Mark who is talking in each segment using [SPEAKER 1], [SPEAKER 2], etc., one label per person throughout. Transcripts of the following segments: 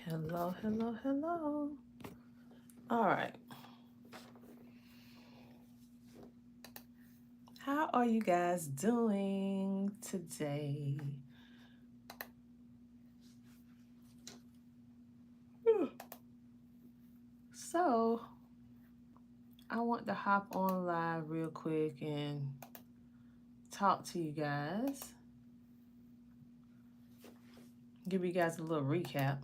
[SPEAKER 1] Hello, hello, hello. All right. How are you guys doing today? So, I want to hop on live real quick and talk to you guys. Give you guys a little recap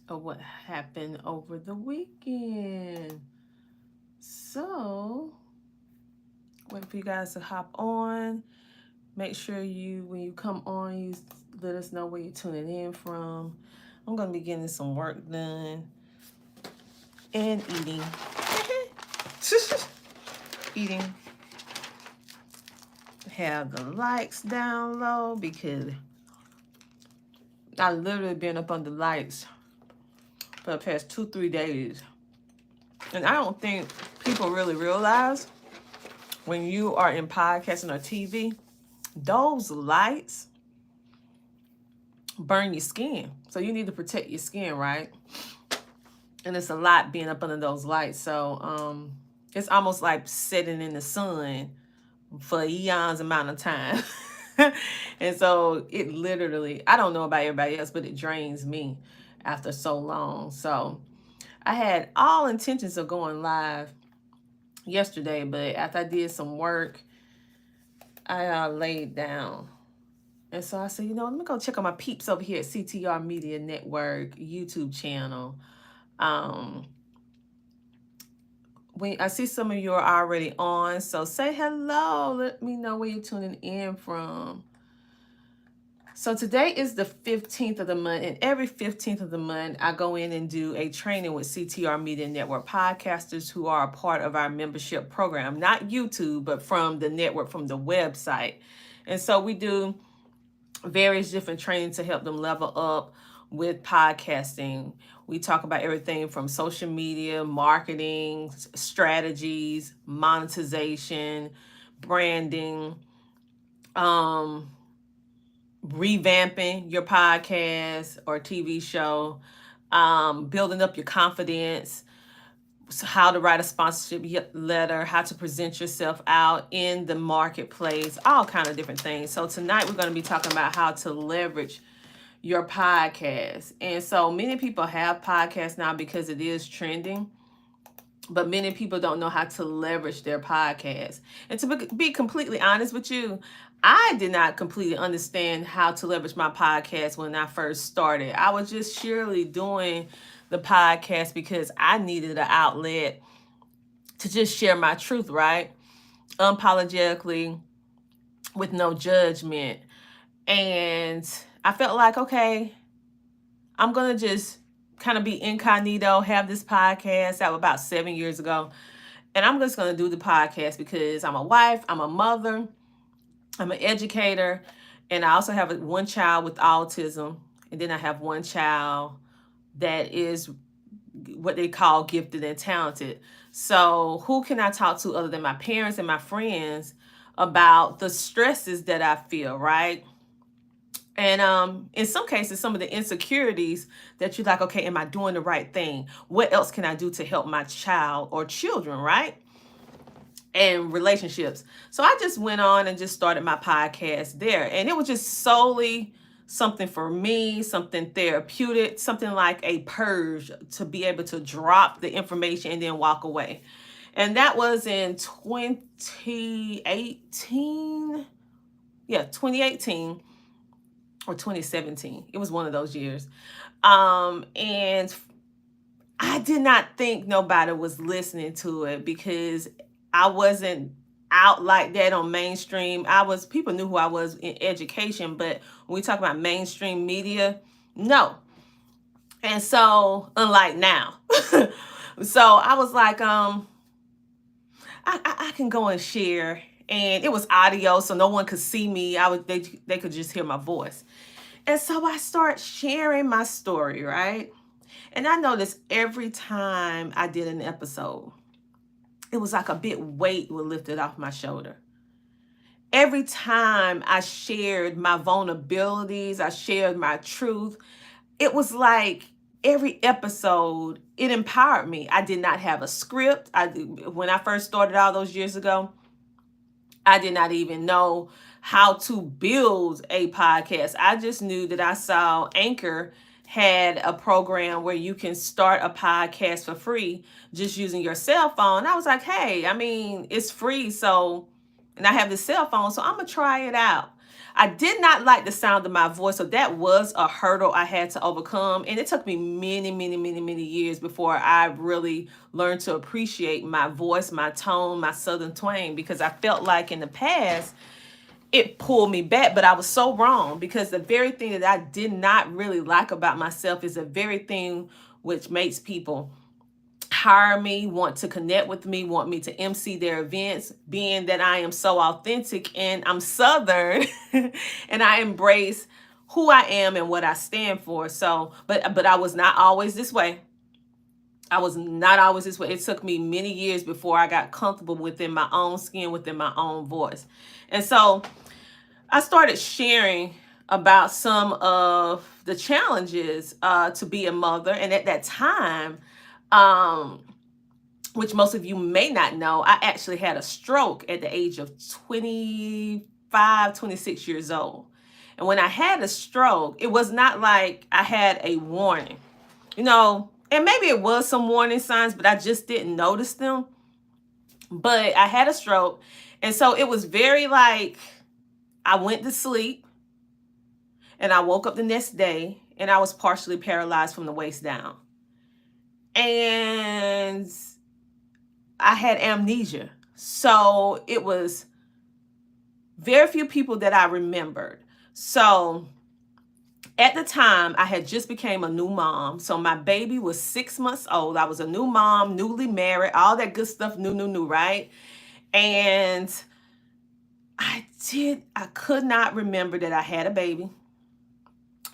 [SPEAKER 1] of what happened over the weekend. So, wait for you guys to hop on. Make sure when you come on, you let us know where you're tuning in from. I'm going to be getting some work done and eating. Eating. Have the lights down low because I literally been up under lights for the past 2-3 days. And I don't think people really realize when you are in podcasting or TV, those lights burn your skin. So you need to protect your skin, right? And it's a lot being up under those lights. So it's almost like sitting in the sun for eons amount of time. And so it literally, I don't know about everybody else, but it drains me after so long. So I had all intentions of going live yesterday, but after I did some work, I laid down. And so I said, let me go check on my peeps over here at CTR Media Network YouTube channel. I see some of you are already on, so say hello. Let me know where you're tuning in from. So today is the 15th of the month, and every 15th of the month, I go in and do a training with CTR Media Network podcasters who are a part of our membership program, not YouTube, but from the network, from the website. And so we do various different trainings to help them level up with podcasting. We talk about everything from social media, marketing, strategies, monetization, branding, revamping your podcast or TV show, building up your confidence, so how to write a sponsorship letter, how to present yourself out in the marketplace, all kind of different things. So tonight we're going to be talking about how to leverage your podcast. And so many people have podcasts now because it is trending, but many people don't know how to leverage their podcast. And to be completely honest with you, I did not completely understand how to leverage my podcast when I first started. I was just surely doing the podcast because I needed an outlet to just share my truth, right? Unapologetically, with no judgment. And I felt like, okay, I'm going to just kind of be incognito, have this podcast. That was about 7 years ago. And I'm just going to do the podcast because I'm a wife, I'm a mother, I'm an educator, and I also have one child with autism. And then I have one child that is what they call gifted and talented. So who can I talk to other than my parents and my friends about the stresses that I feel, right? And in some cases, some of the insecurities that you're like, okay, am I doing the right thing? What else can I do to help my child or children, right? And relationships. So I just went on and just started my podcast there. And it was just solely something for me, something therapeutic, something like a purge to be able to drop the information and then walk away. And that was in 2018. Yeah, 2018 or 2017. It was one of those years. And I did not think nobody was listening to it because I wasn't out like that on mainstream. People knew who I was in education, but when we talk about mainstream media, no. And so, unlike now. So I was like, I can go and share. And it was audio, so no one could see me. They could just hear my voice. And so I start sharing my story, right? And I noticed every time I did an episode, it was like a big weight was lifted off my shoulder. Every time I shared my vulnerabilities, I shared my truth, it was like every episode, it empowered me. I did not have a script. When I first started all those years ago, I did not even know how to build a podcast. I just knew that I saw Anchor had a program where you can start a podcast for free just using your cell phone. I was like, hey, I mean, it's free. So, and I have this cell phone, so I'm going to try it out. I did not like the sound of my voice, so that was a hurdle I had to overcome. And it took me many, many, many, many years before I really learned to appreciate my voice, my tone, my southern twang, because I felt like in the past, it pulled me back, but I was so wrong, because the very thing that I did not really like about myself is the very thing which makes people hire me, want to connect with me, want me to MC their events, being that I am so authentic and I'm Southern and I embrace who I am and what I stand for. So, but I was not always this way. I was not always this way. It took me many years before I got comfortable within my own skin, within my own voice. And so I started sharing about some of the challenges to be a mother. And at that time, um, which most of you may not know, I actually had a stroke at the age of 25, 26 years old. And when I had a stroke, it was not like I had a warning, and maybe it was some warning signs, but I just didn't notice them. But I had a stroke. And so it was very like I went to sleep and I woke up the next day and I was partially paralyzed from the waist down. And I had amnesia. So it was very few people that I remembered. So at the time, I had just became a new mom. So my baby was 6 months old. I was a new mom, newly married, all that good stuff, new, right? And I could not remember that I had a baby.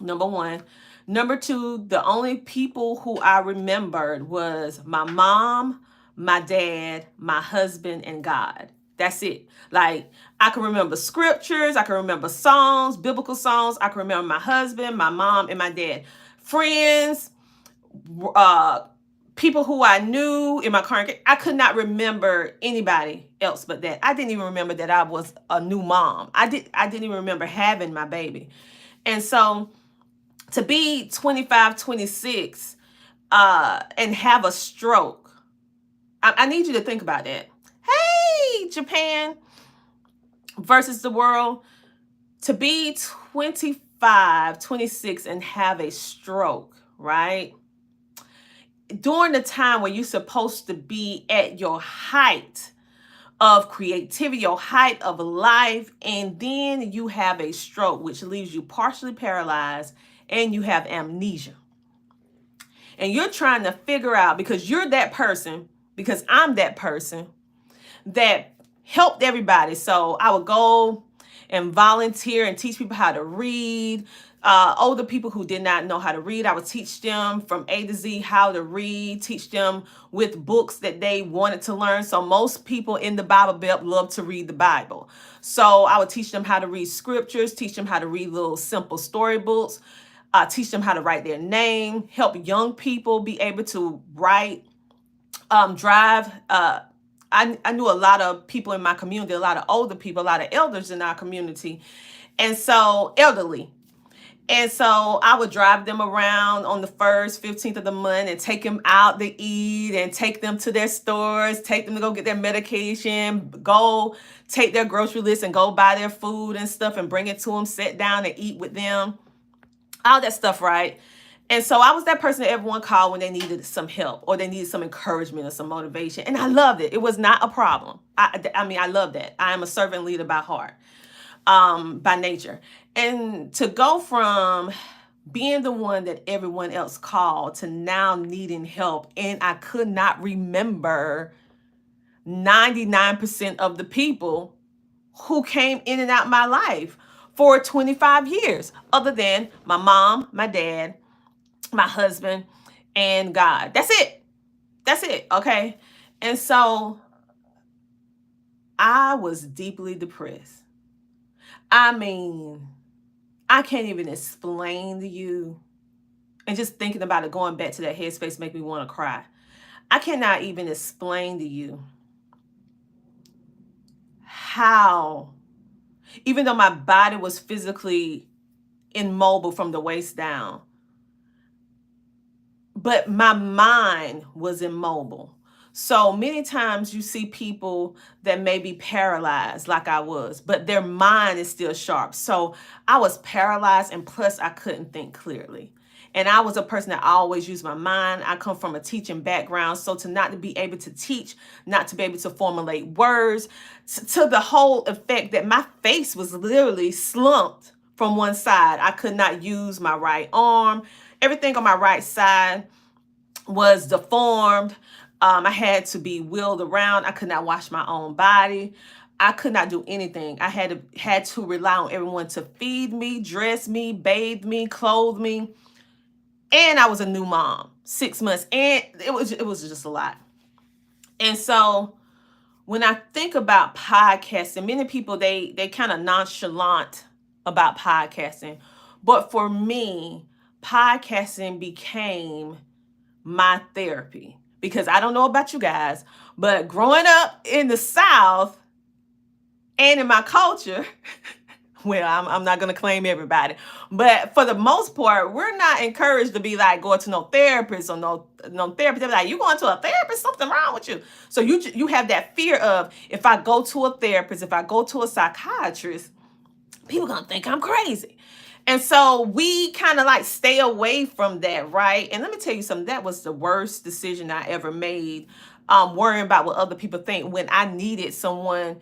[SPEAKER 1] Number one. Number two, the only people who I remembered was my mom, my dad, my husband, and God. That's it. Like, I can remember scriptures, I can remember songs, biblical songs, I can remember my husband, my mom, and my dad. Friends, people who I knew in my current, I could not remember anybody else but that. I didn't even remember that I was a new mom. I didn't even remember having my baby. And so to be 25, 26, and have a stroke, I need you to think about that. Hey, Japan versus the world. To be 25, 26 and have a stroke, right? During the time where you're supposed to be at your height of creativity, your height of life, and then you have a stroke, which leaves you partially paralyzed and you have amnesia. And you're trying to figure out, because you're that person, because I'm that person that helped everybody. So I would go and volunteer and teach people how to read. Older people who did not know how to read, I would teach them from A to Z how to read, teach them with books that they wanted to learn. So most people in the Bible Belt love to read the Bible. So I would teach them how to read scriptures, teach them how to read little simple storybooks, teach them how to write their name, help young people be able to write, drive. I knew a lot of people in my community, a lot of older people, a lot of elders in our community, and so elderly. And so I would drive them around on the 1st, 15th of the month and take them out to eat and take them to their stores, take them to go get their medication, go take their grocery list and go buy their food and stuff and bring it to them, sit down and eat with them, all that stuff, right? And so I was that person that everyone called when they needed some help or they needed some encouragement or some motivation. And I loved it. It was not a problem. I mean, I love that. I am a servant leader by heart, by nature. And to go from being the one that everyone else called to now needing help, and I could not remember 99% of the people who came in and out my life for 25 years, other than my mom, my dad, my husband, and God. That's it. Okay. And so I was deeply depressed. I mean, I can't even explain to you And just thinking about it, going back to that headspace, make me want to cry. I cannot even explain to you how, even though my body was physically immobile from the waist down, but my mind was immobile. So many times you see people that may be paralyzed like I was, but their mind is still sharp. So I was paralyzed, and plus I couldn't think clearly. And I was a person that always used my mind. I come from a teaching background. So to not to be able to teach, not to be able to formulate words, to the whole effect that my face was literally slumped from one side. I could not use my right arm. Everything on my right side was deformed. I had to be wheeled around. I could not wash my own body. I could not do anything. I had to rely on everyone to feed me, dress me, bathe me, clothe me. And I was a new mom, 6 months, and it was just a lot. And so when I think about podcasting, many people they kind of nonchalant about podcasting, but for me, podcasting became my therapy. Because I don't know about you guys, but growing up in the South and in my culture, well, I'm not going to claim everybody, but for the most part, we're not encouraged to be like going to no therapist or no therapist. They're like, you going to a therapist? Something wrong with you. So you have that fear of, if I go to a therapist, if I go to a psychiatrist, people gonna think I'm crazy. And so we kind of like stay away from that, right? And let me tell you something, that was the worst decision I ever made, worrying about what other people think, when I needed someone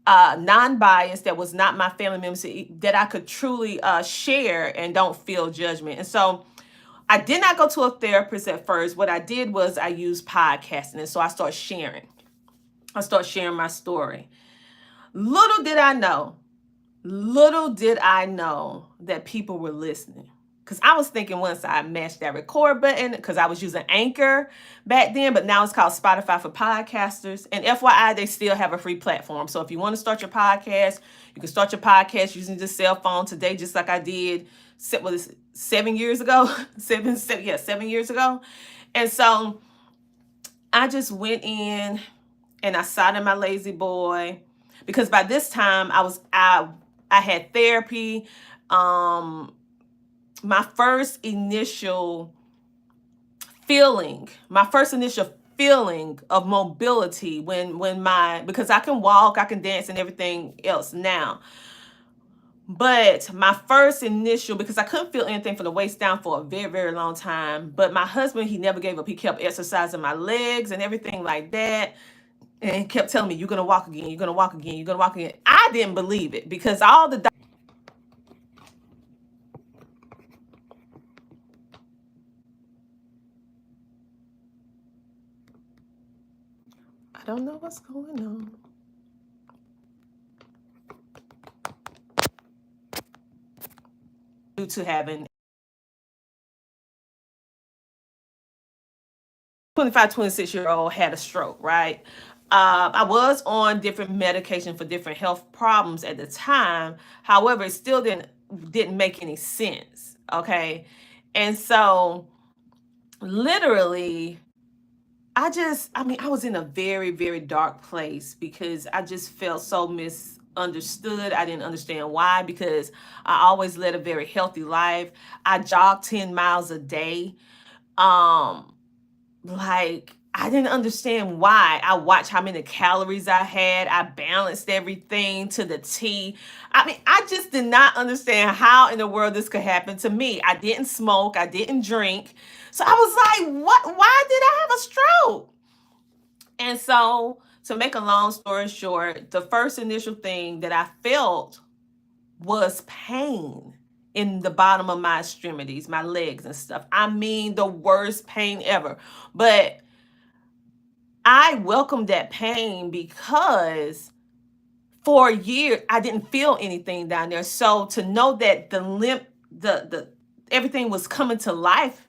[SPEAKER 1] non-biased, that was not my family members, that I could truly share and don't feel judgment. And so I did not go to a therapist at first. What I did was I used podcasting. And so I started sharing. My story. Little did I know that people were listening. Because I was thinking once I mashed that record button, because I was using Anchor back then, but now it's called Spotify for podcasters. And FYI, they still have a free platform. So if you want to start your podcast, you can start your podcast using your cell phone today, just like I did, 7 years ago? 7 years ago. And so I just went in and I sat in my lazy boy, because by this time I had therapy. My first initial feeling of mobility because I can walk, I can dance and everything else now. But my first initial, because I couldn't feel anything from the waist down for a very, very long time. But my husband, he never gave up. He kept exercising my legs and everything like that. And he kept telling me, you're going to walk again. You're going to walk again. You're going to walk again. I didn't believe it, because all the I don't know what's going on. Due to having 25, 26-year-old had a stroke, right? I was on different medication for different health problems at the time. However, it still didn't make any sense. Okay. And so literally, I was in a very, very dark place, because I just felt so misunderstood. I didn't understand why, because I always led a very healthy life. I jogged 10 miles a day. Like, I didn't understand why. I watched how many calories I had. I balanced everything to the T. I just did not understand how in the world this could happen to me. I didn't smoke. I didn't drink. So I was like, what? Why did I have a stroke? And so, to make a long story short, the first initial thing that I felt was pain in the bottom of my extremities, my legs and stuff. I mean, the worst pain ever. But I welcomed that pain, because for a year I didn't feel anything down there. So to know that the everything was coming to life,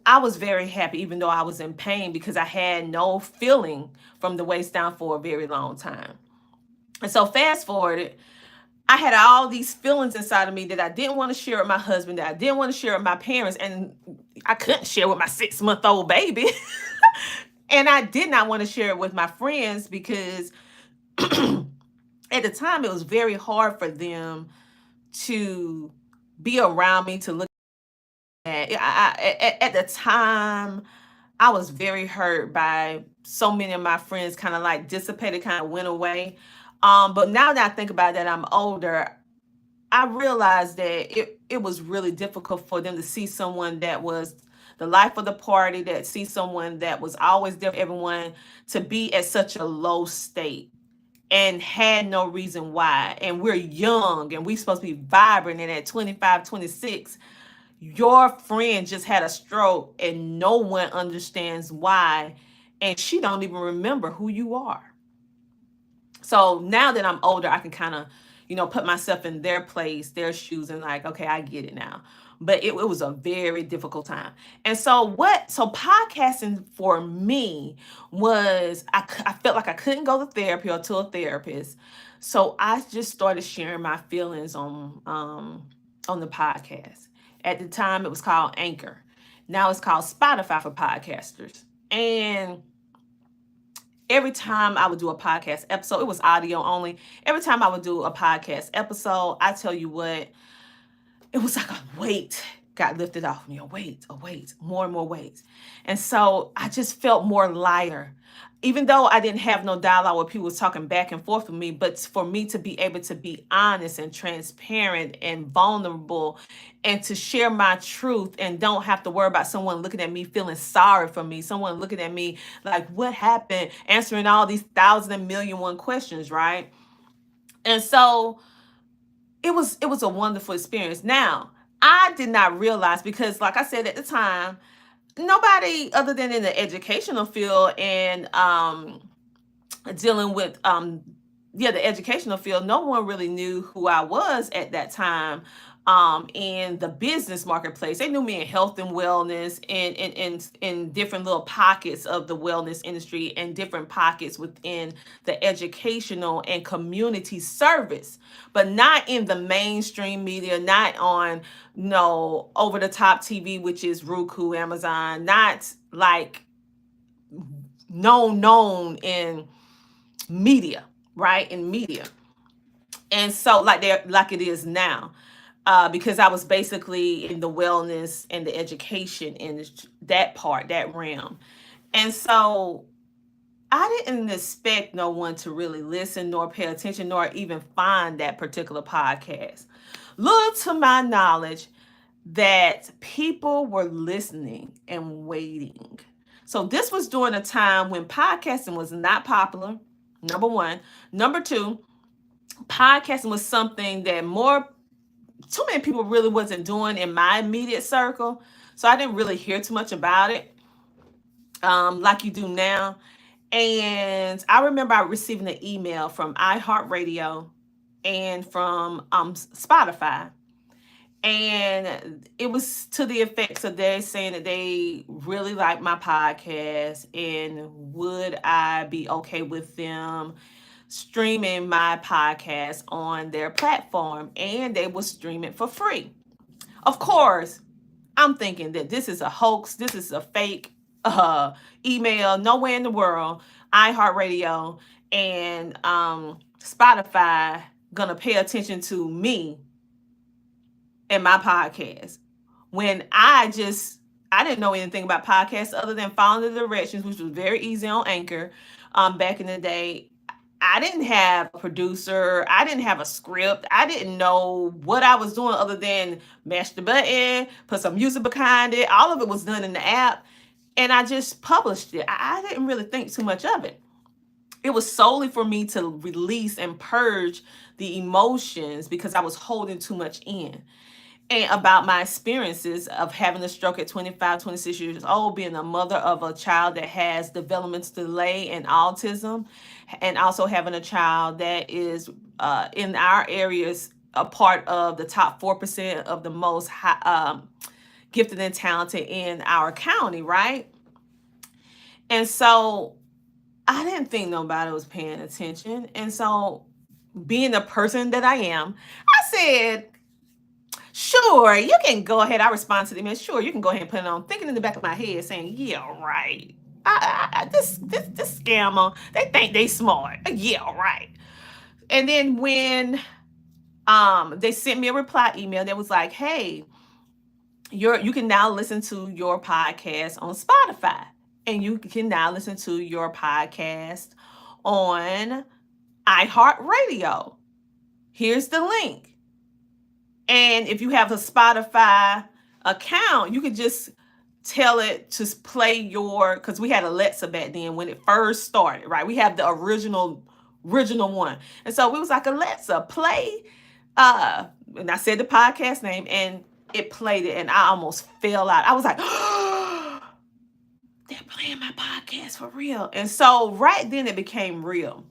[SPEAKER 1] I was very happy, even though I was in pain, because I had no feeling from the waist down for a very long time. And so fast forward, I had all these feelings inside of me that I didn't want to share with my husband, that I didn't want to share with my parents, and I couldn't share with my 6 month old baby. And I did not want to share it with my friends because at the time it was very hard for them to be around me, to look at. At the time, I was very hurt by so many of my friends kind of like dissipated, kind of went away. But now that I think about that, I'm older. I realized that it was really difficult for them to see someone that was the life of the party, that see someone that was always there for everyone, to be at such a low state and had no reason why. And we're young and we supposed to be vibrant. And at 25, 26, your friend just had a stroke and no one understands why. And she don't even remember who you are. So now that I'm older, I can kind of, put myself in their place, their shoes, and like, okay, I get it now. But it was a very difficult time. And so podcasting for me was, I felt like I couldn't go to therapy or to a therapist. So I just started sharing my feelings on the podcast. At the time, it was called Anchor. Now it's called Spotify for podcasters. And every time I would do a podcast episode, it was audio only. Every time I would do a podcast episode, I tell you what, it was like a weight got lifted off me, a weight, more and more weights. And so I just felt more lighter. Even though I didn't have no dialogue where people was talking back and forth with me, but for me to be able to be honest and transparent and vulnerable and to share my truth and don't have to worry about someone looking at me feeling sorry for me, someone looking at me like, what happened? Answering all these 1,000,000,001 questions, right? And so it was a wonderful experience. Now, I did not realize, because like I said at the time, nobody other than in the educational field and dealing with the educational field, no one really knew who I was at that time. In the business marketplace, they knew me in health and wellness, and in different little pockets of the wellness industry, and different pockets within the educational and community service, but not in the mainstream media, not on no over the top TV, which is Roku, Amazon, not like known in media, right? In media. And so like it is now. Because I was basically in the wellness and the education in that part, that realm. And so I didn't expect no one to really listen nor pay attention nor even find that particular podcast. Little to my knowledge, that people were listening and waiting. So this was during a time when podcasting was not popular, number one. Number two, podcasting was something that too many people really wasn't doing in my immediate circle. So I didn't really hear too much about it, like you do now. And I remember I receiving an email from iHeartRadio and from Spotify. And it was to the effects of they saying that they really like my podcast and would I be okay with them streaming my podcast on their platform, and they will stream it for free. Of course, I'm thinking that this is a hoax, this is a fake email. Nowhere in the world iHeartRadio and Spotify gonna pay attention to me and my podcast when I didn't know anything about podcasts other than following the directions, which was very easy on Anchor. Back in the day, I didn't have a producer. I didn't have a script. I didn't know what I was doing other than mash the button, put some music behind it. All of it was done in the app. And I just published it. I didn't really think too much of it. It was solely for me to release and purge the emotions because I was holding too much in. And about my experiences of having a stroke at 25, 26 years old, being a mother of a child that has developmental delay and autism, and also having a child that is in our areas a part of the top 4% of the most gifted and talented in our county, right? And so I didn't think nobody was paying attention. And so being the person that I am, I said, sure, you can go ahead. I respond to them and sure, you can go ahead and put it on. Thinking in the back of my head, saying, yeah, right. This scammer, they think they smart. Yeah, right. And then when they sent me a reply email that was like, hey, you can now listen to your podcast on Spotify. And you can now listen to your podcast on iHeartRadio. Here's the link. And if you have a Spotify account, you could just tell it to play your, because we had Alexa back then when it first started, right? We have the original one. And so we was like, Alexa, play and I said the podcast name and it played it and I almost fell out. I was like, they're playing my podcast for real. And so right then it became real.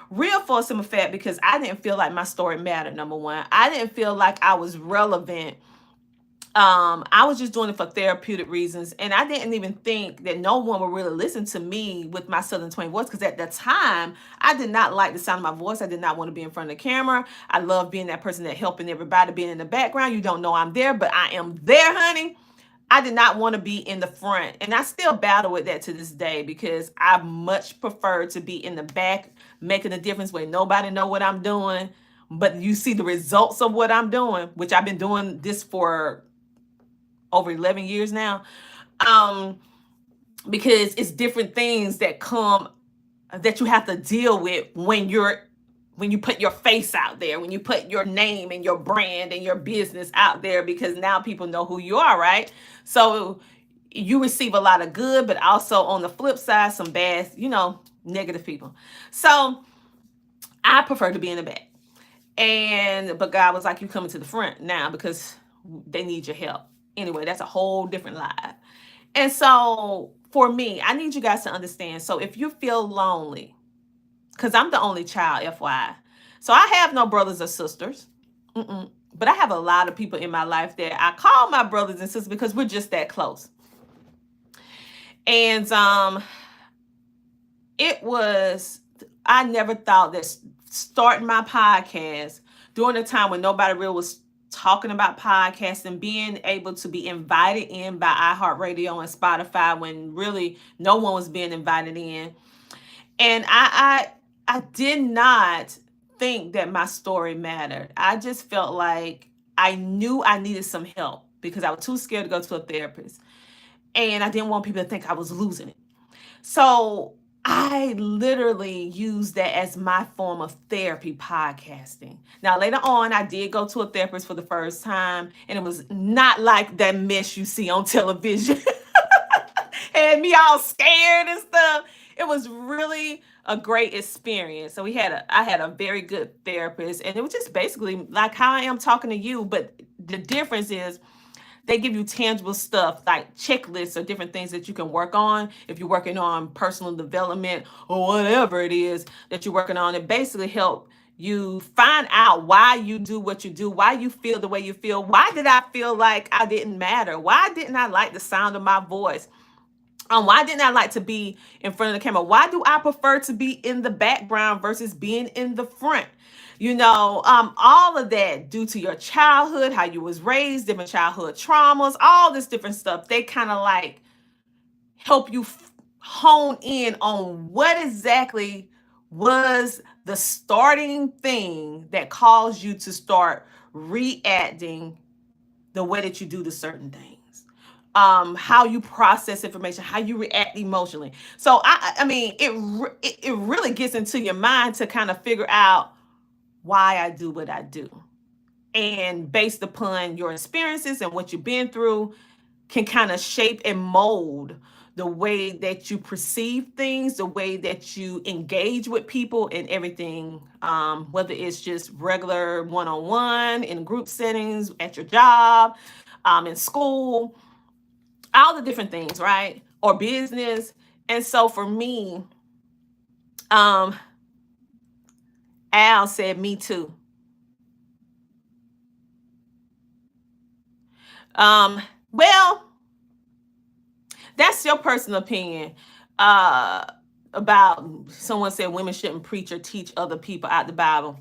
[SPEAKER 1] Real for a simple fact because I didn't feel like my story mattered, number one. I didn't feel like I was relevant. I was just doing it for therapeutic reasons. And I didn't even think that no one would really listen to me with my Southern twang voice. Because at the time, I did not like the sound of my voice. I did not want to be in front of the camera. I love being that person that helping everybody, being in the background. You don't know I'm there, but I am there, honey. I did not want to be in the front. And I still battle with that to this day because I much prefer to be in the back, making a difference where nobody know what I'm doing. But you see the results of what I'm doing, which I've been doing this for over 11 years now. Because it's different things that come that you have to deal with when you put your face out there, when you put your name and your brand and your business out there, because now people know who you are, right? So you receive a lot of good, but also on the flip side, some bad, negative people. So I prefer to be in the back. But God was like, you coming to the front now because they need your help. Anyway, that's a whole different life. And so for me, I need you guys to understand. So if you feel lonely, because I'm the only child, FYI. So I have no brothers or sisters. But I have a lot of people in my life that I call my brothers and sisters because we're just that close. And I never thought that starting my podcast during a time when nobody really was talking about podcasts and being able to be invited in by iHeartRadio and Spotify when really no one was being invited in. And I did not think that my story mattered. I just felt like I knew I needed some help because I was too scared to go to a therapist. And I didn't want people to think I was losing it. So I literally used that as my form of therapy, podcasting. Now, later on, I did go to a therapist for the first time, and it was not like that mess you see on television. And me all scared and stuff. It was really a great experience. So I had a very good therapist, and it was just basically like how I am talking to you, but the difference is they give you tangible stuff like checklists or different things that you can work on if you're working on personal development or whatever it is that you're working on. It basically help you find out why you do what you do, why you feel the way you feel. Why did I feel like I didn't matter? Why didn't I like the sound of my voice? Why didn't I like to be in front of the camera? Why do I prefer to be in the background versus being in the front? All of that due to your childhood, how you was raised, different childhood traumas, all this different stuff. They kind of like help you hone in on what exactly was the starting thing that caused you to start reacting the way that you do to certain things. How you process information, how you react emotionally. So I mean, it really gets into your mind to kind of figure out why I do what I do, and based upon your experiences and what you've been through, can kind of shape and mold the way that you perceive things, the way that you engage with people and everything, whether it's just regular one-on-one, in group settings, at your job, in school, all the different things, right? Or business. And so for me, Al said, me too. Well, that's your personal opinion. About someone said women shouldn't preach or teach other people out the Bible.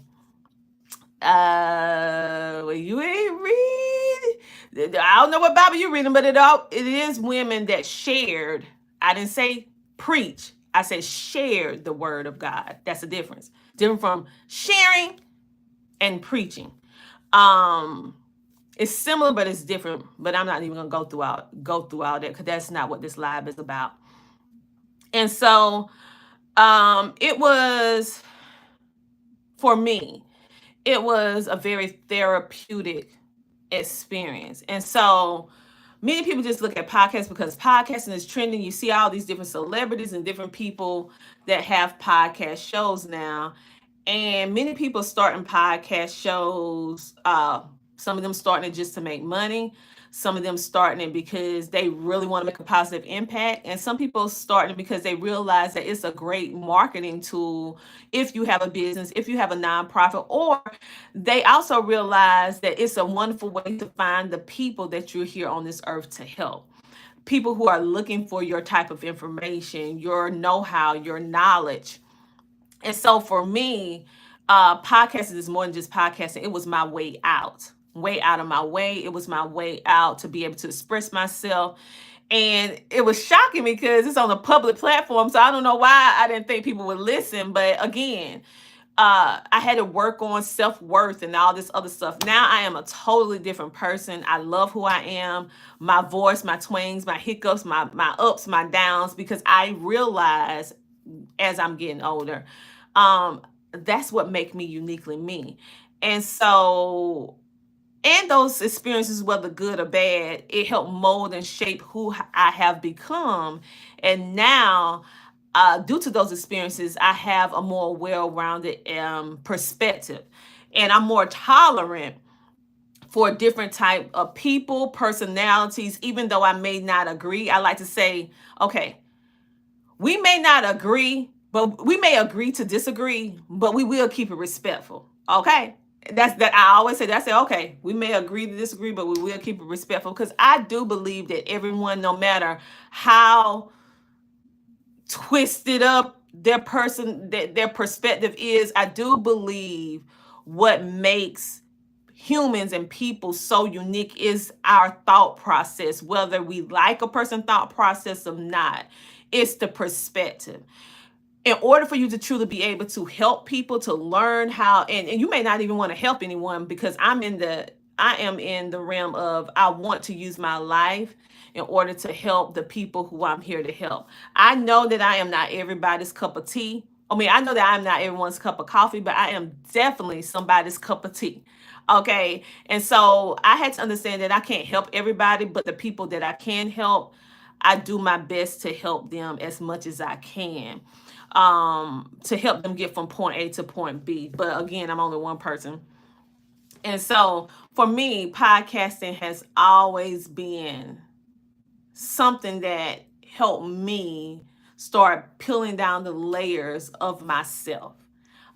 [SPEAKER 1] Well, you ain't read. I don't know what Bible you're reading, but it is women that shared. I didn't say preach. I said shared the word of God. That's the difference. Different from sharing and preaching. Um, it's similar, but it's different. But I'm not even gonna go through all that because that's not what this live is about. And so, it was for me. It was a very therapeutic experience. And so many people just look at podcasts because podcasting is trending. You see all these different celebrities and different people that have podcast shows now. And many people starting podcast shows, some of them starting it just to make money. Some of them starting it because they really want to make a positive impact. And some people starting it because they realize that it's a great marketing tool if you have a business, if you have a nonprofit, or they also realize that it's a wonderful way to find the people that you're here on this earth to help. People who are looking for your type of information, your know-how, your knowledge. And so for me, podcasting is more than just podcasting. It was my way out of my way. It was my way out to be able to express myself. And it was shocking because it's on a public platform. So I don't know why I didn't think people would listen. But again, I had to work on self-worth and all this other stuff. Now I am a totally different person. I love who I am, my voice, my twangs, my hiccups, my ups, my downs, because I realize as I'm getting older, that's what make me uniquely me. And so, and those experiences, whether good or bad, it helped mold and shape who I have become. And now, due to those experiences, I have a more well-rounded perspective, and I'm more tolerant for different type of people, personalities. Even though I may not agree, I like to say, okay, we may not agree, but we may agree to disagree, but we will keep it respectful. Okay. That's that I always say that. I say, okay, we may agree to disagree, but we will keep it respectful. Because I do believe that everyone, no matter how twisted up their perspective is, I do believe what makes humans and people so unique is our thought process, whether we like a person's thought process or not. It's the perspective. In order for you to truly be able to help people to learn how, and you may not even want to help anyone, because I am in the realm of I want to use my life in order to help the people who I'm here to help. I know that I am not everybody's cup of tea. I mean, I know that I'm not everyone's cup of coffee, but I am definitely somebody's cup of tea. Okay. And so I had to understand that I can't help everybody, but the people that I can help, I do my best to help them as much as I can, to help them get from point A to point B. But again, I'm only one person. And so for me, podcasting has always been something that helped me start peeling down the layers of myself.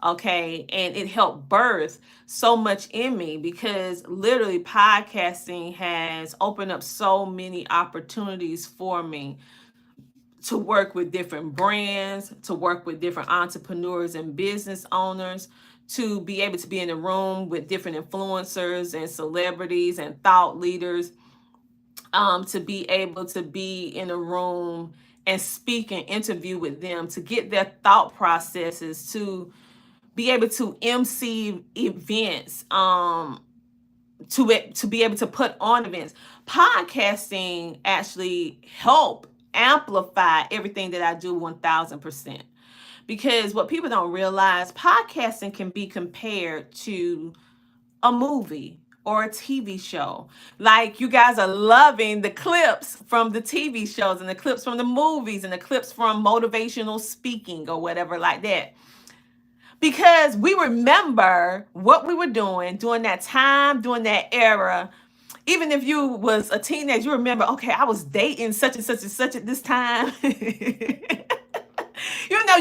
[SPEAKER 1] Okay. And it helped birth so much in me because literally podcasting has opened up so many opportunities for me to work with different brands, to work with different entrepreneurs and business owners, to be able to be in a room with different influencers and celebrities and thought leaders, to be able to be in a room and speak and interview with them, to get their thought processes, to be able to MC events, to be able to put on events. Podcasting actually help amplify everything that I do 1000%. Because what people don't realize, podcasting can be compared to a movie or a TV show. Like you guys are loving the clips from the TV shows and the clips from the movies and the clips from motivational speaking or whatever like that, because we remember what we were doing during that time, during that era. Even if you was a teenager, you remember, okay, I was dating such and such and such at this time.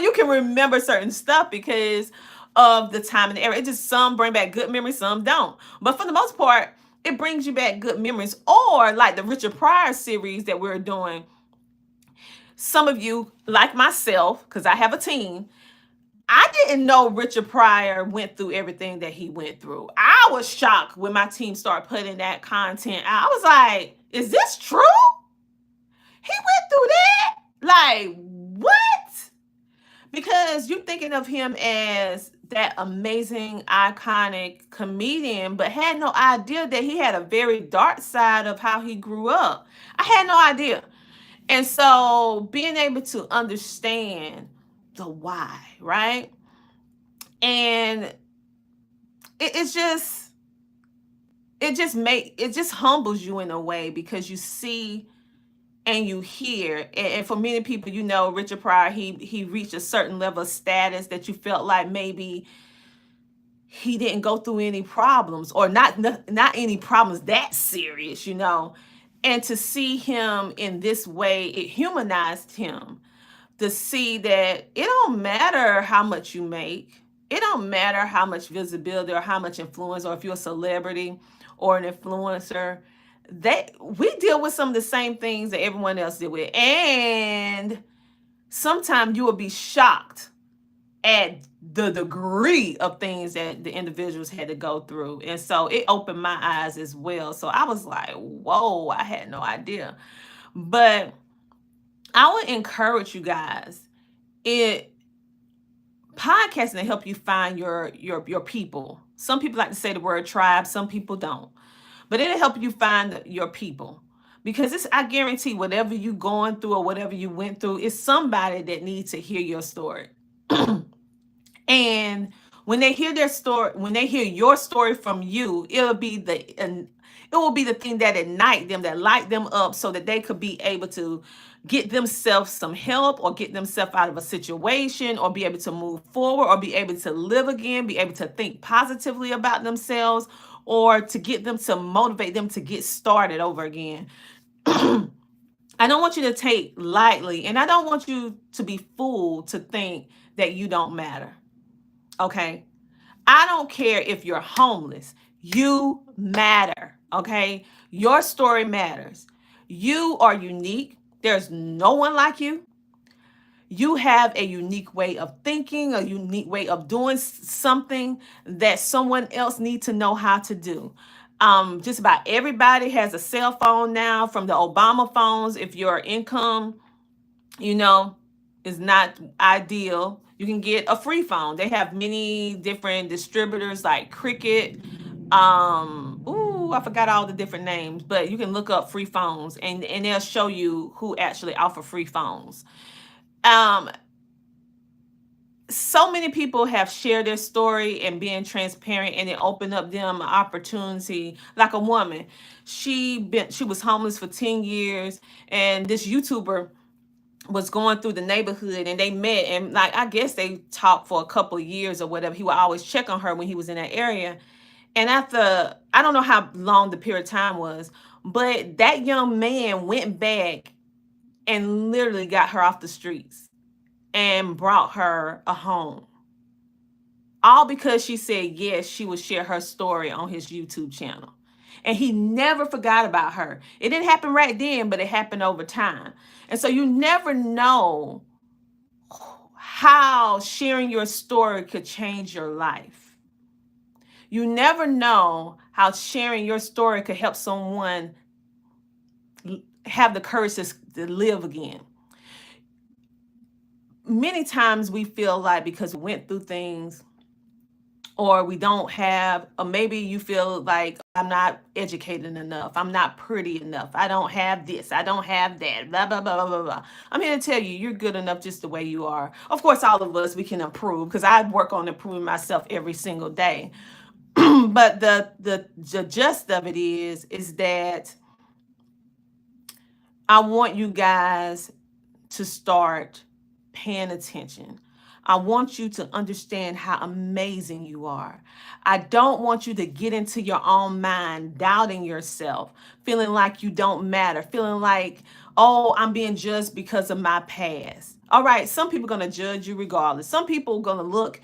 [SPEAKER 1] You can remember certain stuff because of the time and the era. It just, some bring back good memories, some don't. But for the most part, it brings you back good memories. Or like the Richard Pryor series that we're doing. Some of you, like myself, because I have a team, I didn't know Richard Pryor went through everything that he went through. I was shocked when my team started putting that content out. I was like, is this true? He went through that? Like, what? Because you're thinking of him as that amazing, iconic comedian, but had no idea that he had a very dark side of how he grew up. I had no idea. And so being able to understand the why, right? And it's just it just humbles you in a way because you see and you hear, and for many people, Richard Pryor, he reached a certain level of status that you felt like maybe he didn't go through any problems, or not any problems that serious. And to see him in this way, it humanized him, to see that it don't matter how much you make. It don't matter how much visibility or how much influence, or if you're a celebrity or an influencer. We deal with some of the same things that everyone else deal with. And sometimes you will be shocked at the degree of things that the individuals had to go through. And so it opened my eyes as well. So I was like, whoa, I had no idea. But I would encourage you guys, it podcasting to help you find your people. Some people like to say the word tribe, some people don't. But it'll help you find your people. Because I guarantee whatever you going through or whatever you went through, it's somebody that needs to hear your story. And when they hear their story, when they hear your story from you, it will be the thing that ignite them, that light them up, so that they could be able to get themselves some help, or get themselves out of a situation, or be able to move forward, or be able to live again, be able to think positively about themselves, or to get them to motivate them to get started over again. I don't want you to take lightly, and I don't want you to be fooled to think that you don't matter. Okay? I don't care if you're homeless. You matter. Okay? Your story matters. You are unique. There's no one like you. You have a unique way of thinking, a unique way of doing something that someone else needs to know how to do. Just about everybody has a cell phone now, from the Obama phones. If your income, you know, is not ideal, you can get a free phone. They have many different distributors like Cricket. I forgot all the different names, but you can look up free phones, and they'll show you who actually offer free phones. Um, so many people have shared their story and being transparent, and it opened up them an opportunity. Like a woman, she was homeless for 10 years, and this YouTuber was going through the neighborhood, and they met, and like I guess they talked for a couple of years or whatever. He would always check on her when he was in that area. And after, I don't know how long the period of time was, but that young man went back and literally got her off the streets and brought her a home. All because she said yes, she would share her story on his YouTube channel. And he never forgot about her. It didn't happen right then, but it happened over time. And so you never know how sharing your story could change your life. You never know how sharing your story could help someone have the courage to live again. Many times we feel like because we went through things, or we don't have, or maybe you feel like, I'm not educated enough, I'm not pretty enough, I don't have this, I don't have that, blah, blah, blah, blah, blah, blah. I'm here to tell you, you're good enough just the way you are. Of course, all of us, we can improve, because I work on improving myself every single day. But the gist of it is that I want you guys to start paying attention. I want you to understand how amazing you are. I don't want you to get into your own mind, doubting yourself, feeling like you don't matter, feeling like, oh, I'm being judged because of my past. All right, some people are going to judge you regardless. Some people are going to look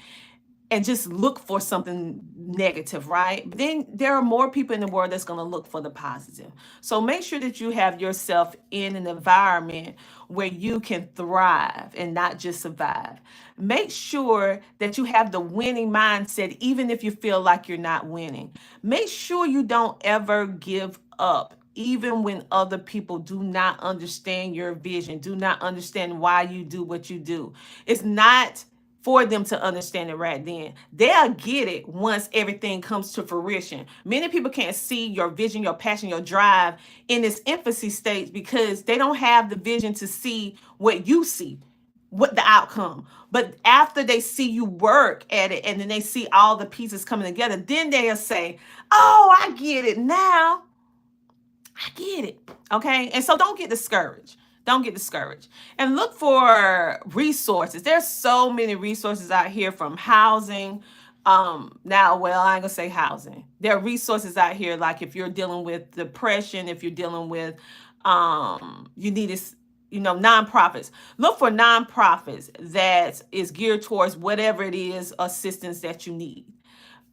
[SPEAKER 1] and just look for something negative, right? But then there are more people in the world that's going to look for the positive. So make sure that you have yourself in an environment where you can thrive and not just survive. Make sure that you have the winning mindset, even if you feel like you're not winning. Make sure you don't ever give up. Even when other people do not understand your vision, do not understand why you do what you do. It's not for them to understand it right then. They'll get it once everything comes to fruition. Many people can't see your vision, your passion, your drive in its infancy stage because they don't have the vision to see what you see, what the outcome. But after they see you work at it and then they see all the pieces coming together, then they'll say, "Oh, I get it now. I get it." Okay. And so don't get discouraged. Don't get discouraged. And look for resources. There's so many resources out here, from housing. Now, well, I ain't gonna say housing. There are resources out here, like if you're dealing with depression, if you're dealing with you need this, nonprofits. Look for nonprofits that is geared towards whatever it is assistance that you need.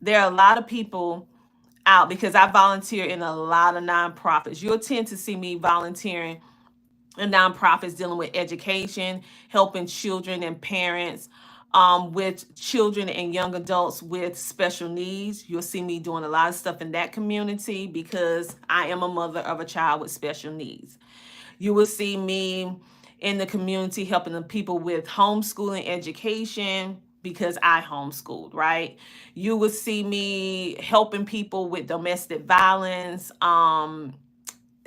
[SPEAKER 1] There are a lot of people out, because I volunteer in a lot of nonprofits. You'll tend to see me volunteering in nonprofits dealing with education, helping children and parents with children and young adults with special needs. You'll see me doing a lot of stuff in that community because I am a mother of a child with special needs. You will see me in the community helping the people with homeschooling education because I homeschooled, right? You will see me helping people with domestic violence,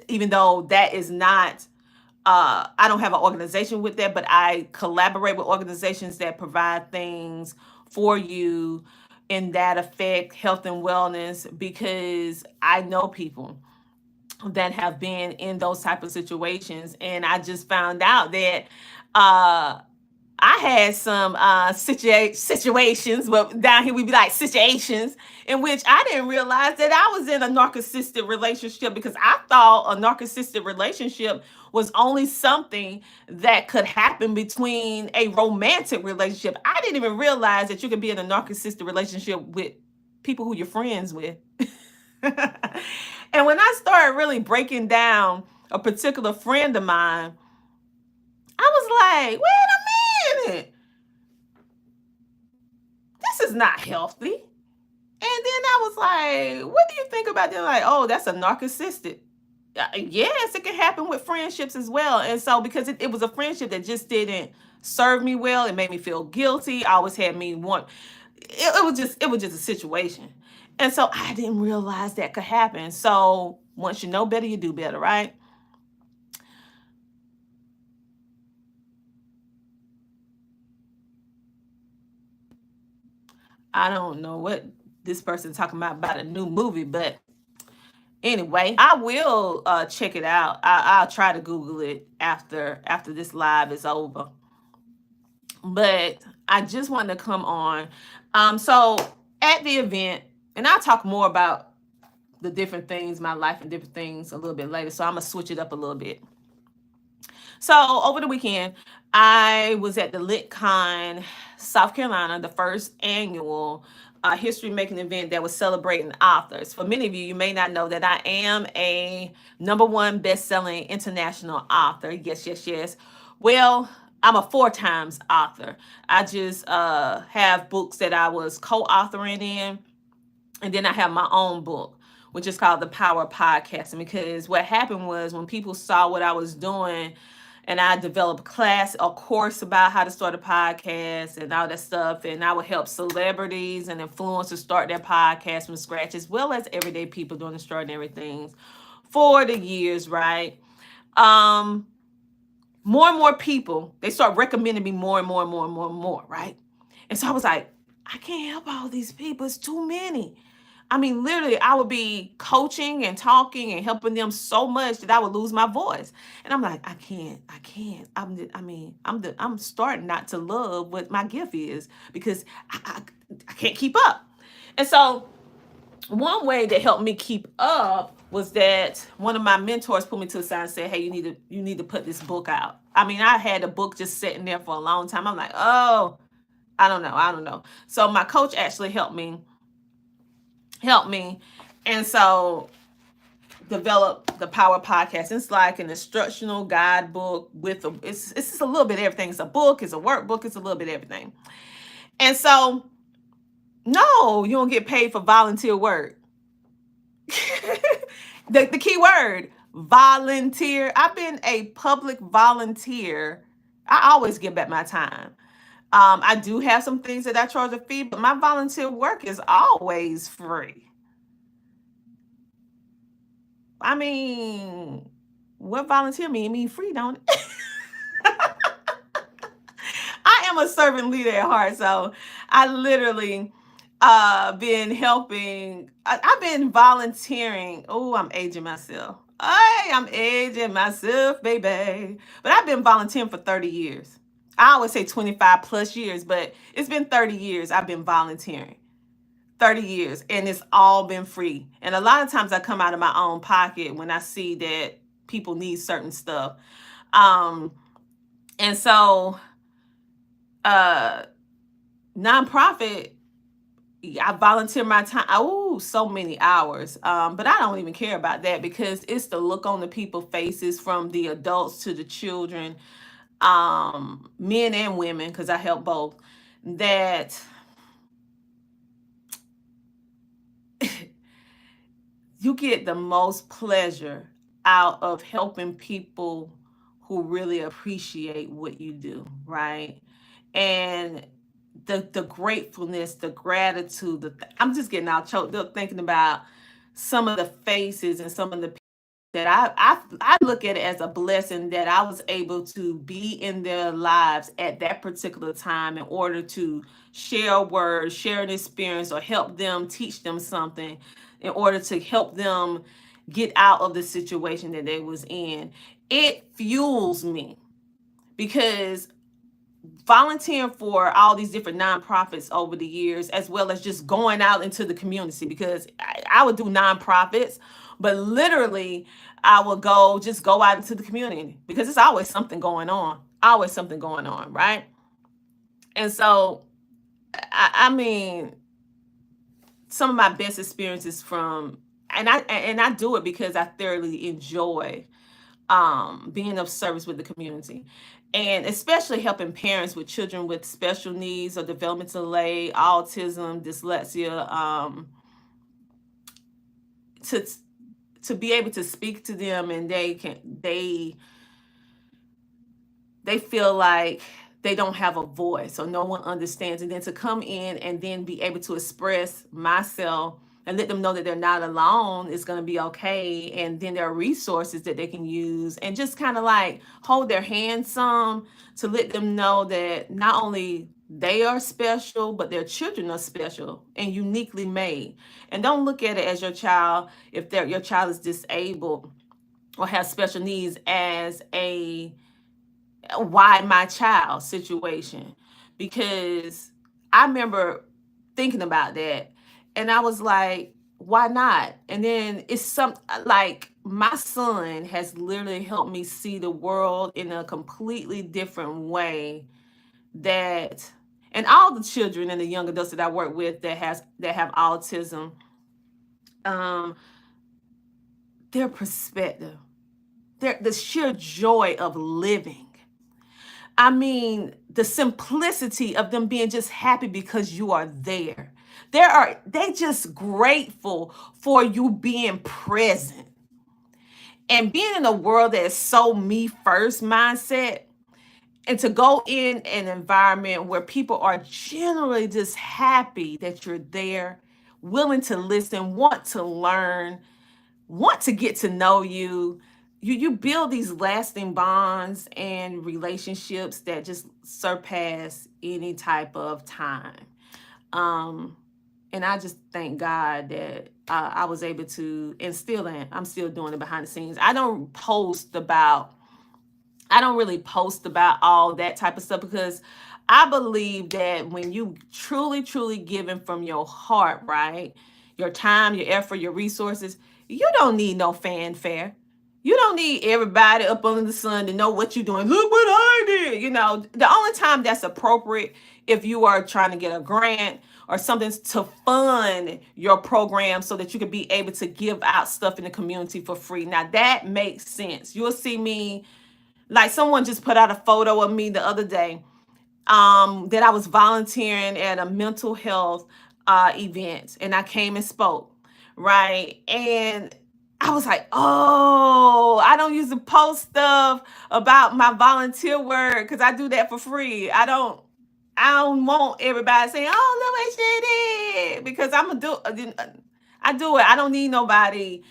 [SPEAKER 1] even though that is not, I don't have an organization with that, but I collaborate with organizations that provide things for you in that effect, health and wellness, because I know people that have been in those type of situations. And I just found out that I had some situations, well, down here we be like situations, in which I didn't realize that I was in a narcissistic relationship, because I thought a narcissistic relationship was only something that could happen between a romantic relationship. I didn't even realize that you could be in a narcissistic relationship with people who you're friends with. And when I started really breaking down a particular friend of mine, I was like, wait a minute, this is not healthy. And then I was like, what do you think about that? Like, oh, that's a narcissistic. Yes, it can happen with friendships as well. And so, because it was a friendship that just didn't serve me well, it made me feel guilty. Always had me want. It was just a situation. And so I didn't realize that could happen. So once you know better, you do better, right? I don't know what this person's talking about a new movie, but anyway, I will check it out. I'll try to Google it after this live is over. But I just wanted to come on. So at the event, and I'll talk more about the different things, my life and different things, a little bit later. So I'm gonna switch it up a little bit. So over the weekend, I was at the LitCon, South Carolina, the first annual history making event that was celebrating authors. For many of you, you may not know that I am a number one best-selling international author. Yes, yes, yes. Well, I'm a four times author. I just have books that I was co-authoring in, and then I have my own book, which is called The Power of Podcasting. Because what happened was, when people saw what I was doing, and I developed a course about how to start a podcast and all that stuff, and I would help celebrities and influencers start their podcast from scratch, as well as everyday people doing extraordinary things for the years, right? More and more people, they start recommending me more and more and more and more and more, right? And so I was like, I can't help all these people. It's too many. I mean, literally, I would be coaching and talking and helping them so much that I would lose my voice. And I'm like, I can't. I'm starting not to love what my gift is, because I can't keep up. And so one way that helped me keep up was that one of my mentors put me to the side and said, hey, you need to put this book out. I mean, I had a book just sitting there for a long time. I'm like, oh, I don't know. So my coach actually helped me, and so develop the Power Podcast. It's like an instructional guidebook with it's just a little bit of everything. It's a book, it's a workbook, it's a little bit of everything. And so, no, you don't get paid for volunteer work. The key word, volunteer. I've been a public volunteer. I always give back my time. I do have some things that I charge a fee, but my volunteer work is always free. I mean, what volunteer mean? It mean free, don't it? I am a servant leader at heart, so I literally been helping. I've been volunteering. Oh, I'm aging myself. Hey, I'm aging myself, baby. But I've been volunteering for 30 years. I always say 25 plus years, but it's been 30 years I've been volunteering. 30 years, and it's all been free. And a lot of times I come out of my own pocket when I see that people need certain stuff. Um, and so uh nonprofit, I volunteer my time. Oh, so many hours. But I don't even care about that because it's the look on the people's faces, from the adults to the children, men and women, because I help both, that you get the most pleasure out of helping people who really appreciate what you do, right? And the gratefulness, the gratitude, I'm just getting all choked up thinking about some of the faces and some of the that I look at it as a blessing that I was able to be in their lives at that particular time in order to share a word, share an experience, or help them, teach them something in order to help them get out of the situation that they was in. It fuels me because volunteering for all these different nonprofits over the years, as well as just going out into the community, because I would do nonprofits, but literally I would go out into the community because it's always something going on, right? And so, I mean, some of my best experiences from, and I do it because I thoroughly enjoy being of service with the community, and especially helping parents with children with special needs or developmental delay, autism, dyslexia, to be able to speak to them, and they feel like they don't have a voice or no one understands, and then to come in and then be able to express myself and let them know that they're not alone, is going to be okay, and then there are resources that they can use, and just kind of like hold their hand some, to let them know that not only they are special, but their children are special and uniquely made. And don't look at it as your child, if your child is disabled or has special needs, as a why my child situation, because I remember thinking about that, and I was like, why not? And then it's some, like, my son has literally helped me see the world in a completely different way, that, and all the children and the young adults that I work with that have autism, um their perspective, the sheer joy of living. I mean, the simplicity of them being just happy because you are there. They just grateful for you being present. And being in a world that is so me first mindset, and to go in an environment where people are generally just happy that you're there, willing to listen, want to learn, want to get to know you. You build these lasting bonds and relationships that just surpass any type of time. Um, and I just thank God that I was able to, and still am. I'm still doing it behind the scenes. I don't really post about all that type of stuff, because I believe that when you truly, truly giving from your heart, right? Your time, your effort, your resources, you don't need no fanfare. You don't need everybody up under the sun to know what you're doing. Look what I The only time that's appropriate if you are trying to get a grant or something to fund your program so that you can be able to give out stuff in the community for free. Now that makes sense. You'll see me, like someone just put out a photo of me the other day, that I was volunteering at a mental health event, and I came and spoke, right? And I was like, oh, I don't usually post stuff about my volunteer work because I do that for free. I don't want everybody saying, "Oh, look what she did," because I do it. I don't need nobody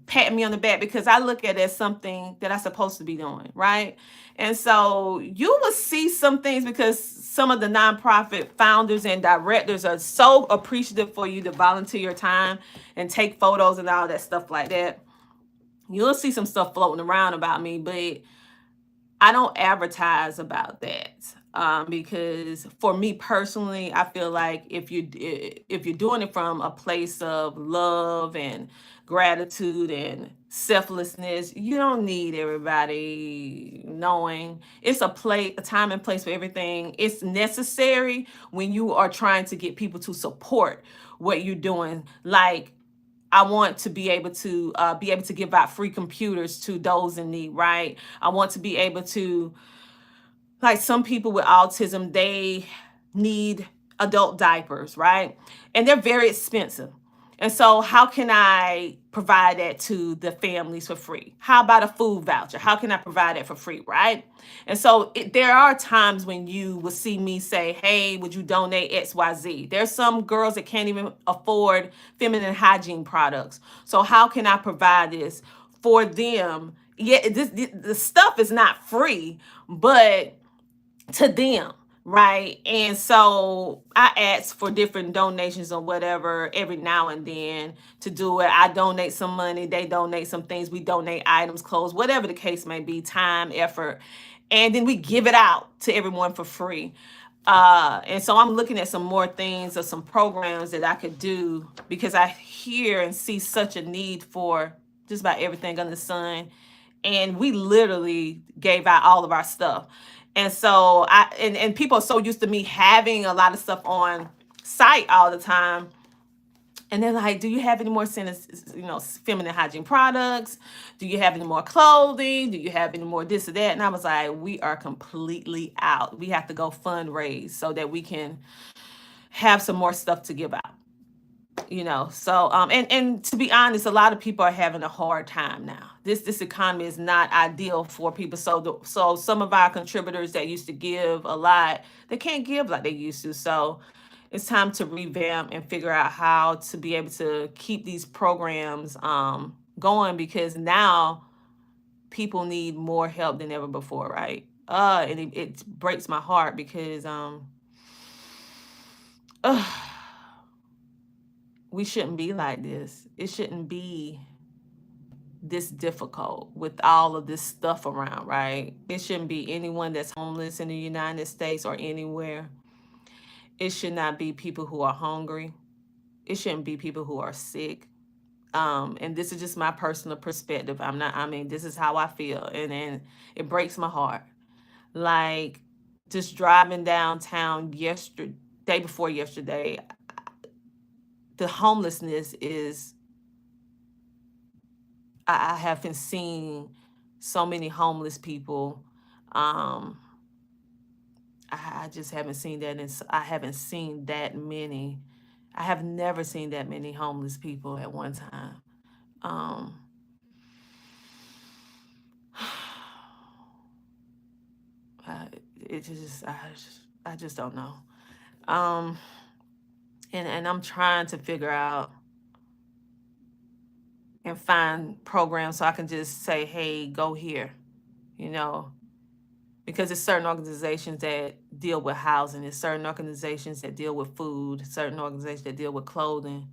[SPEAKER 1] patting me on the back because I look at it as something that I'm supposed to be doing, right? And so you will see some things because some of the nonprofit founders and directors are so appreciative for you to volunteer your time and take photos and all that stuff like that. You'll see some stuff floating around about me, but I don't advertise about that, because for me personally, I feel like if you're doing it from a place of love and gratitude and selflessness, you don't need everybody knowing. It's a time and place for everything. It's necessary when you are trying to get people to support what you're doing. Like I want to be able to give out free computers to those in need, right? I want to be able to, like some people with autism, they need adult diapers, right? And they're very expensive. And so, how can I provide that to the families for free? How about a food voucher? How can I provide that for free, right? And so, there are times when you will see me say, hey, would you donate XYZ? There's some girls that can't even afford feminine hygiene products. So, how can I provide this for them? Yeah, the stuff is not free, but to them, right? And so I ask for different donations or whatever every now and then to do it. I donate some money, they donate some things, we donate items, clothes, whatever the case may be, time, effort, and then we give it out to everyone for free. And so I'm looking at some more things or some programs that I could do because I hear and see such a need for just about everything under the sun. And we literally gave out all of our stuff. And so and people are so used to me having a lot of stuff on site all the time. And they're like, do you have any more feminine hygiene products? Do you have any more clothing? Do you have any more this or that? And I was like, we are completely out. We have to go fundraise so that we can have some more stuff to give out. So and to be honest, a lot of people are having a hard time now. This economy is not ideal for people. So some of our contributors that used to give a lot, they can't give like they used to. So it's time to revamp and figure out how to be able to keep these programs going, because now people need more help than ever before, right? And it breaks my heart because we shouldn't be like this. It shouldn't be this difficult with all of this stuff around, right? It shouldn't be anyone that's homeless in the United States or anywhere. It should not be people who are hungry. It shouldn't be people who are sick. And this is just my personal perspective. This is how I feel. And it breaks my heart. Like just driving downtown day before yesterday, the homelessness is, I haven't seen so many homeless people. Um, I just haven't seen that. And I haven't seen that many. I have never seen that many homeless people at one time. Um, I, I just don't know. Um, and I'm trying to figure out and find programs so I can just say, hey, go here, you know, because there's certain organizations that deal with housing, there's certain organizations that deal with food, certain organizations that deal with clothing.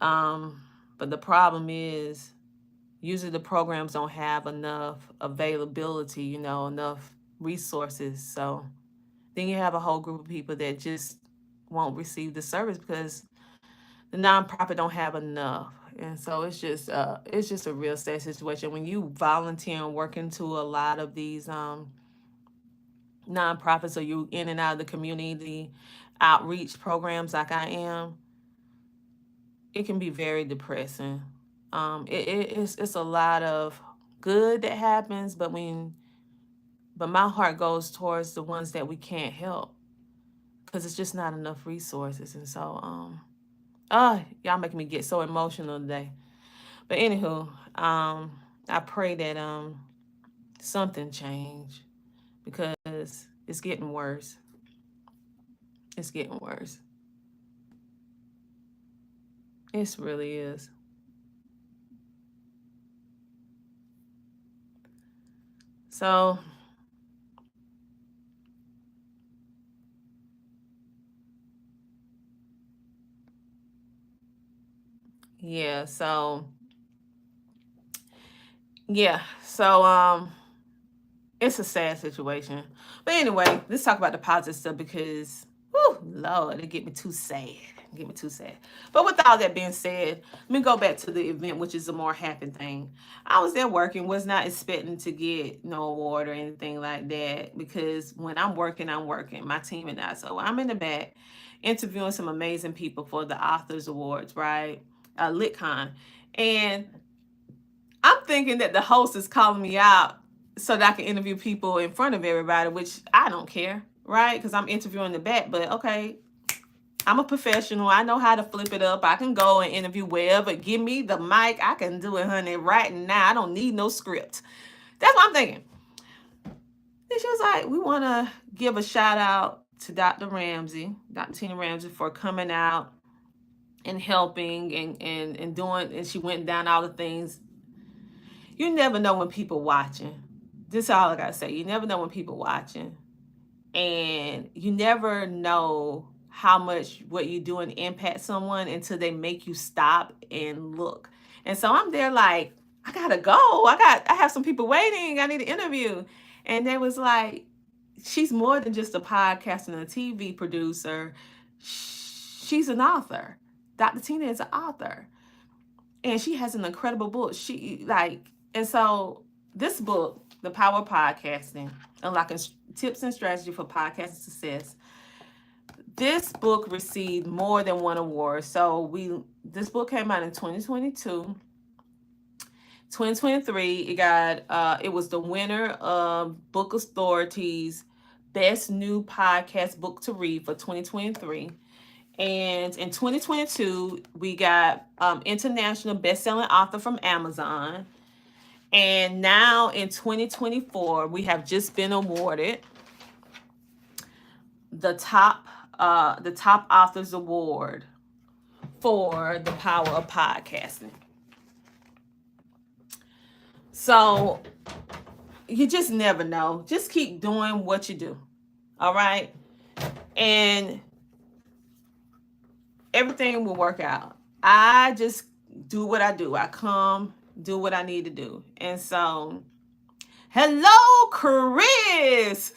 [SPEAKER 1] Um, but the problem is usually the programs don't have enough availability, enough resources. So then you have a whole group of people that just won't receive the service because the nonprofit don't have enough. And so it's just a real sad situation when you volunteer and work into a lot of these nonprofits or you in and out of the community outreach programs like I am, it can be very depressing. It's a lot of good that happens, but my heart goes towards the ones that we can't help because it's just not enough resources. And so, y'all making me get so emotional today. But anywho, I pray that something change because it's getting worse. It's getting worse. It really is. So yeah, so it's a sad situation. But anyway, let's talk about the positive stuff because, whew, Lord, it get me too sad. Get me too sad. But with all that being said, let me go back to the event, which is a more happy thing. I was there working, was not expecting to get no award or anything like that because when I'm working, my team and I. So I'm in the back interviewing some amazing people for the Authors Awards, right? LitCon. And I'm thinking that the host is calling me out so that I can interview people in front of everybody, which I don't care, right? Because I'm interviewing the back. But okay, I'm a professional. I know how to flip it up. I can go and interview wherever. Give me the mic. I can do it, honey, right now. I don't need no script. That's what I'm thinking. And she was like, we want to give a shout out to Dr. Ramsey, Dr. Tina Ramsey, for coming out and helping and doing. And she went down all the things. You never know when people watching. This is all I gotta say. You never know when people watching, and you never know how much what you're doing impacts someone until they make you stop and look. And so I'm there like, I gotta go. I have some people waiting. I need an interview. And they was like, she's more than just a podcast and a TV producer. She's an author. Dr. Tina is an author and she has an incredible book. And so this book, The Power of Podcasting, Unlocking Tips and Strategy for Podcasting Success. This book received more than one award. This book came out in 2022. 2023, it was the winner of Book Authority's Best New Podcast Book to Read for 2023. And in 2022, we got international best-selling author from Amazon. And now in 2024, we have just been awarded the top authors award for the power of podcasting. So you just never know. Just keep doing what you do. All right. And everything will work out. I just do what I do. I come, do what I need to do. And so, hello, Chris.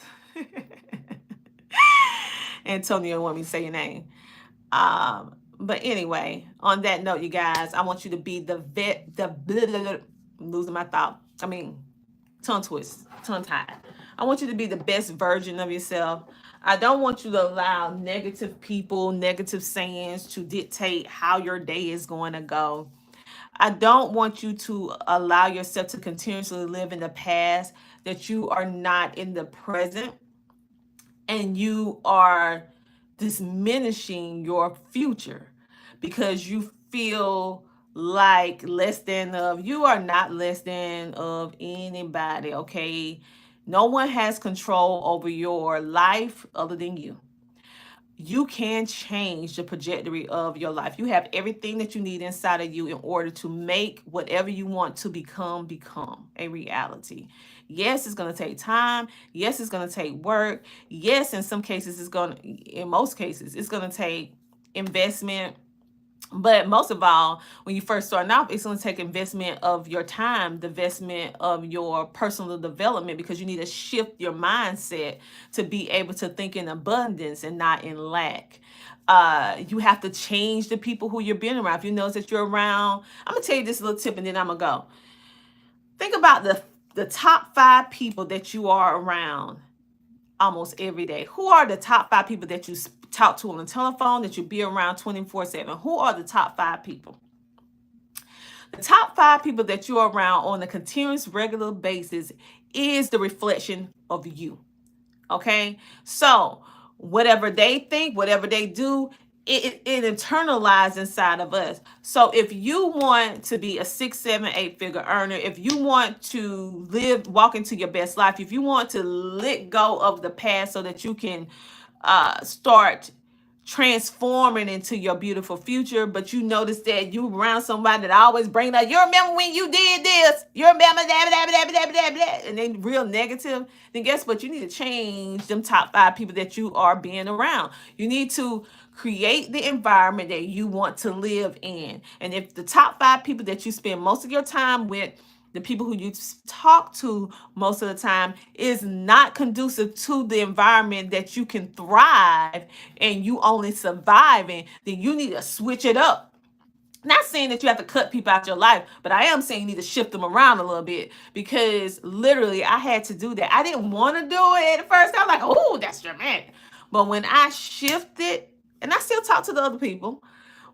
[SPEAKER 1] Antonio want me to say your name. But anyway, on that note, you guys, I want you to be I'm losing my thought. Tongue twist, tongue tied. I want you to be the best version of yourself. I don't want you to allow negative people, negative sayings to dictate how your day is going to go. I don't want you to allow yourself to continuously live in the past, that you are not in the present, and you are diminishing your future because you feel like less than of. You are not less than of anybody, okay? No one has control over your life other than you. You can change the trajectory of your life. You have everything that you need inside of you in order to make whatever you want to become a reality. Yes, it's going to take time. Yes, it's going to take work. Yes, in most cases, it's going to take investment. But most of all, when you first start off, it's going to take investment of your time, the investment of your personal development, because you need to shift your mindset to be able to think in abundance and not in lack. You have to change the people who you're being around. If you notice that you're around, I'm going to tell you this little tip and then I'm going to go. Think about the top 5 people that you are around. almost every day. Who are the top 5 people that you talk to on the telephone, that you be around 24/7? Who are the top 5 people? The top 5 people that you're around on a continuous, regular basis is the reflection of you. Okay? So, whatever they think, whatever they do, it internalizes inside of us. So if you want to be a 6, 7, 8 figure earner, if you want to walk into your best life, if you want to let go of the past so that you can start transforming into your beautiful future, but you notice that you around somebody that always bring up, you remember when you did this, you remember that, and they real negative, then guess what? You need to change them top 5 people that you are being around. You need to create the environment that you want to live in. And if the top 5 people that you spend most of your time with, the people who you talk to most of the time, is not conducive to the environment that you can thrive and you only surviving, then you need to switch it up. Not saying that you have to cut people out your life, but I am saying you need to shift them around a little bit, because literally I had to do that. I didn't want to do it at first. I was like, oh, that's dramatic. But when I shifted, and I still talk to the other people,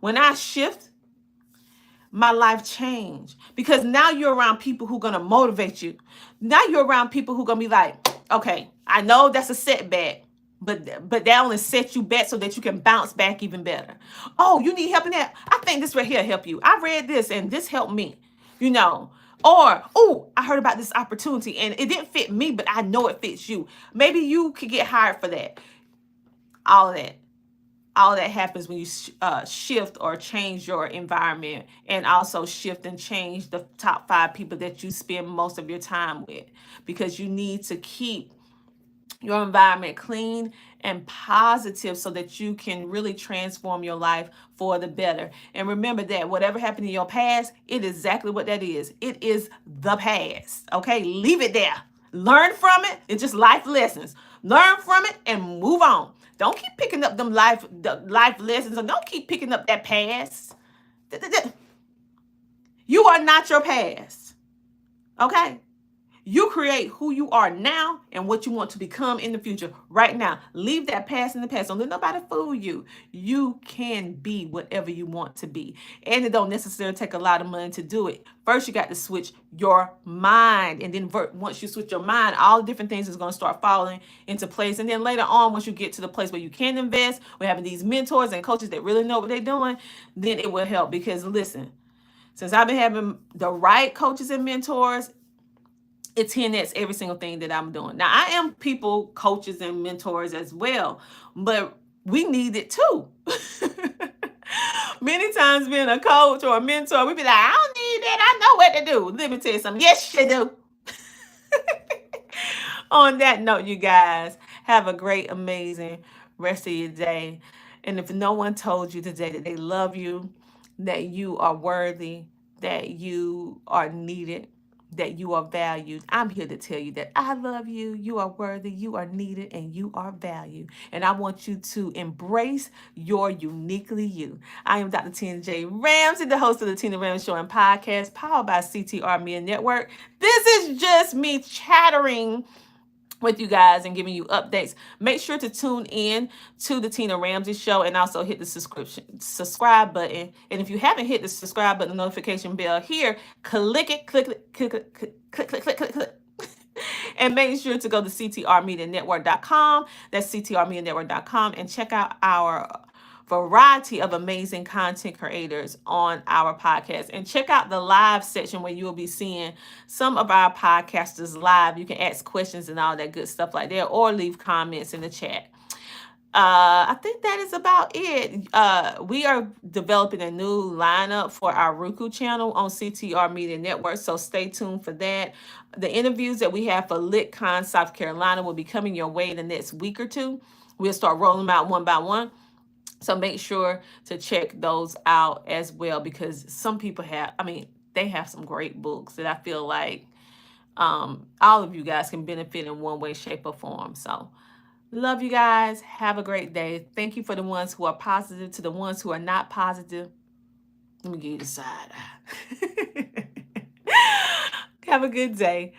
[SPEAKER 1] when I shift, my life changed, because now you're around people who are going to motivate you. Now you're around people who are going to be like, okay, I know that's a setback, but that only sets you back so that you can bounce back even better. Oh, you need help in that? I think this right here help you. I read this and this helped me, you know. Or, oh, I heard about this opportunity and it didn't fit me, but I know it fits you. Maybe you could get hired for that. All of that. All that happens when you shift or change your environment, and also shift and change the top 5 people that you spend most of your time with, because you need to keep your environment clean and positive so that you can really transform your life for the better. And remember that whatever happened in your past, it is exactly what that is. It is the past. Okay, leave it there. Learn from it. It's just life lessons. Learn from it and move on. Don't keep picking up them life lessons, and don't keep picking up that past. You are not your past. Okay? You create who you are now and what you want to become in the future right now. Leave that past in the past. Don't let nobody fool you. You can be whatever you want to be. And it don't necessarily take a lot of money to do it. First, you got to switch your mind. And then once you switch your mind, all the different things is going to start falling into place. And then later on, once you get to the place where you can invest, we're having these mentors and coaches that really know what they're doing, then it will help. Because listen, since I've been having the right coaches and mentors, it's 10x every single thing that I'm doing. Now, I am people, coaches, and mentors as well, but we need it too. Many times being a coach or a mentor, we be like, I don't need that. I know what to do. Let me tell you something. Yes, you do. On that note, you guys, have a great, amazing rest of your day. And if no one told you today that they love you, that you are worthy, that you are needed, that you are valued, I'm here to tell you that I love you, you are worthy, you are needed, and you are valued. And I want you to embrace your uniquely you. I am Dr. Tina J. Ramsey, the host of the Tina Ramsey Show and podcast, powered by CTR Media Network. This is just me chattering with you guys and giving you updates. Make sure to tune in to the Tina Ramsey Show, and also hit the subscribe button. And if you haven't hit the subscribe button, the notification bell here, click it, click it, click it, click, click, click, click, click. And make sure to go to ctrmedianetwork.com. That's ctrmedianetwork.com, and check out our variety of amazing content creators on our podcast. And check out the live section where you will be seeing some of our podcasters live. You can ask questions and all that good stuff like that, or leave comments in the chat. I think that is about it. We are developing a new lineup for our Roku channel on CTR Media Network, so stay tuned for that. The interviews that we have for LitCon South Carolina will be coming your way in the next week or two. We'll start rolling them out one by one. So make sure to check those out as well, because some people they have some great books that I feel like all of you guys can benefit in one way, shape, or form. So love you guys. Have a great day. Thank you for the ones who are positive. To the ones who are not positive, let me give you the side eye. Have a good day.